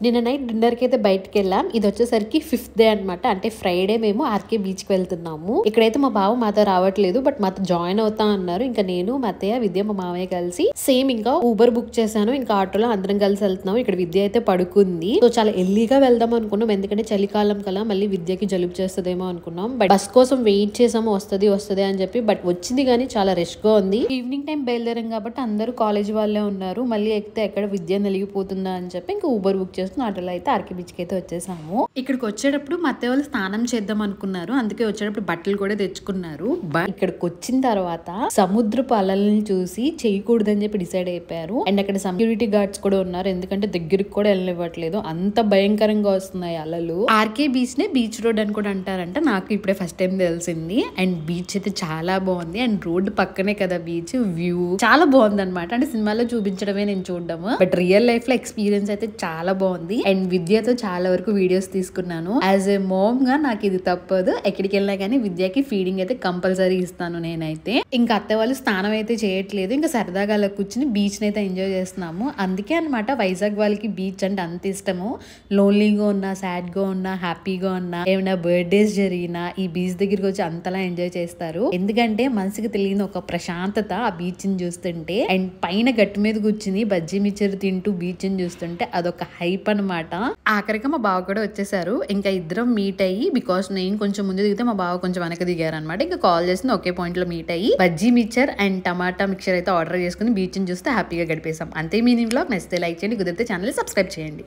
నిన్న night dinner కి అయితే బయటకు వెళ్ళాం. ఇది వచ్చేసరికి 5th డే అనమాట. అంటే ఫ్రైడే మేము ఆర్కే బీచ్ కి వెళ్తున్నాము. ఇక్కడైతే మా బావ మాతో రావట్లేదు, బట్ మాతో జాయిన్ అవుతా అన్నారు. ఇంకా నేను, మా అత్తయ్య, విద్య, మా మామయ్య కలిసి సేమ్ ఇంకా ఊబర్ బుక్ చేశాను. ఇంకా ఆటోలో అందరం కలిసి వెళ్తున్నాము. ఇక్కడ విద్య అయితే పడుకుంది. సో చాలా ఎర్లీగా వెళ్దాం అనుకున్నాం, ఎందుకంటే చలికాలం కల మళ్ళీ విద్యకి జలుబు చేస్తుందేమో అనుకున్నాం. బట్ బస్ కోసం వెయిట్ చేసాము, వస్తుంది అని చెప్పి. బట్ వచ్చింది కానీ చాలా రష్ గా ఉంది. ఈవినింగ్ టైం బయలుదేరాం కాబట్టి అందరూ కాలేజ్ వాళ్ళే ఉన్నారు. మళ్ళీ ఎక్కితే ఎక్కడ విద్య నలిగిపోతుందా అని చెప్పి ఇంకా ఊబర్ బుక్ చేసుకుని ఆటోలో అయితే ఆర్కే బీచ్ కి అయితే వచ్చేసాము. ఇక్కడికి వచ్చేటప్పుడు మా అత్తయ్య వాళ్ళు స్నానం చేద్దాం అనుకున్నారు, అందుకే వచ్చేటప్పుడు బట్టలు కూడా తెచ్చుకున్నారు. బట్ ఇక్కడికి వచ్చిన తర్వాత సముద్రపు అలల్ని చూసి చేయకూడదని చెప్పి డిసైడ్ అయిపోయారు. అండ్ అక్కడ సెక్యూరిటీ గార్డ్స్ కూడా ఉన్నారు, ఎందుకంటే దగ్గరికి కూడా వెళ్ళనివ్వట్లేదు, అంత భయంకరంగా వస్తున్నాయి అలలు. ఆర్కే బీచ్ నే బీచ్ రోడ్ అని కూడా అంటారంట, నాకు ఇప్పుడే ఫస్ట్ టైం తెలిసింది. అండ్ బీచ్ అయితే చాలా బాగుంది. అండ్ రోడ్డు పక్కనే కదా బీచ్, వ్యూ చాలా బాగుంది అనమాట. అంటే సినిమాలో చూపించడమే నేను చూడడము, బట్ రియల్ లైఫ్ లో ఎక్స్పీరియన్స్ అయితే చాలా బాగుంది. అండ్ విద్యతో చాలా వరకు వీడియోస్ తీసుకున్నాను. యాజ్ ఏ మోమ్ గా నాకు ఇది తప్పదు, ఎక్కడికి వెళ్ళినా కానీ విద్యకి ఫీడింగ్ అయితే కంపల్సరీ ఇస్తాను నేనైతే. ఇంకా అత్త వాళ్ళు స్నానం అయితే చేయట్లేదు, ఇంకా సరదాగా అలా కూర్చుని బీచ్ అయితే ఎంజాయ్ చేస్తున్నాము. అందుకే అనమాట వైజాగ్ వాళ్ళకి బీచ్ అంటే అంత ఇష్టము. లోన్లీగా ఉన్నా, సాడ్ గా ఉన్నా, హ్యాపీగా ఉన్నా, ఏమైనా బర్త్డేస్ జరిగినా ఈ బీచ్ దగ్గరికి వచ్చి అంతలా ఎంజాయ్ చేస్తారు. ఎందుకంటే మనసుకి తెలియని ఒక ప్రశాంతత ఆ బీచ్ ని చూస్తుంటే. అండ్ పైన గట్టు మీద కూర్చుని బజ్జీ మిక్చర్ తింటూ బీచ్ ని చూస్తుంటే అదొక హైప్ అనమాట. ఆఖరికి మా బావ కూడా వచ్చేసారు. ఇంకా ఇద్దరం మీట్ అయ్యి, బికాస్ నేను కొంచెం ముందు దిగితే మా బావ కొంచెం వెనక దిగారు అనమాట. ఇంకా కాల్ చేసి ఒకే పాయింట్ లో మీట్ అయ్యి bajji mixture and tomato mixture అయితే ఆర్డర్ చేసుకుని బీచ్ ని చూస్తే హ్యాపీగా గడిపేసాం. అంతే. మీ వ్లాగ్ నచ్చితే లైక్ చేయండి, కుదిరితే ఛానల్ సబ్స్క్రైబ్ చేయండి.